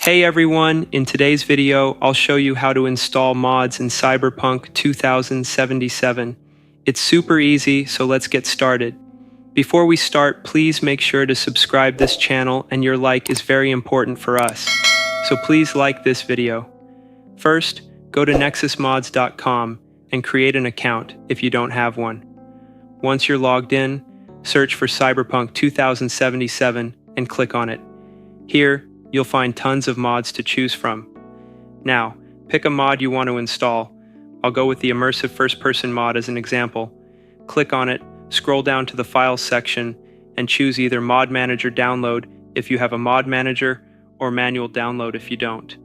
Hey everyone, in today's video, I'll show you how to install mods in Cyberpunk 2077. It's super easy, so let's get started. Before we start, please make sure to subscribe this channel, and your like is very important for us. So please like this video. First, go to nexusmods.com and create an account if you don't have one. Once you're logged in, search for Cyberpunk 2077 and click on it. Here, you'll find tons of mods to choose from. Now, pick a mod you want to install. I'll go with the immersive first-person mod as an example. Click on it, scroll down to the Files section, and choose either Mod Manager Download if you have a mod manager, or Manual Download if you don't.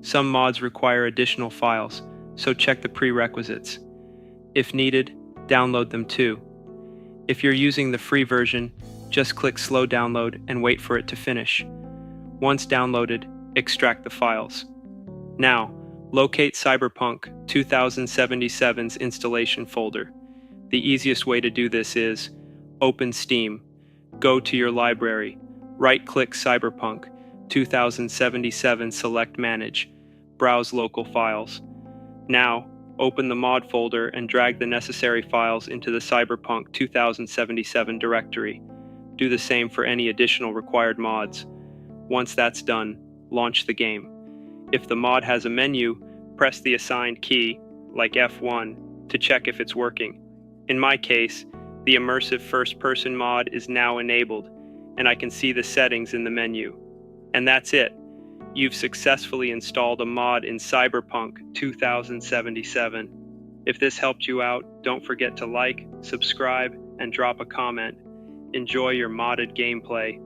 Some mods require additional files, so check the prerequisites. If needed, download them too. If you're using the free version, just click Slow Download and wait for it to finish. Once downloaded, extract the files. Now, locate Cyberpunk 2077's installation folder. The easiest way to do this is, open Steam, go to your library, right-click Cyberpunk 2077, select Manage, browse local files. Now, open the mod folder and drag the necessary files into the Cyberpunk 2077 directory. Do the same for any additional required mods. Once that's done, launch the game. If the mod has a menu, press the assigned key, like F1, to check if it's working. In my case, the immersive first-person mod is now enabled, and I can see the settings in the menu. And that's it. You've successfully installed a mod in Cyberpunk 2077. If this helped you out, don't forget to like, subscribe, and drop a comment. Enjoy your modded gameplay.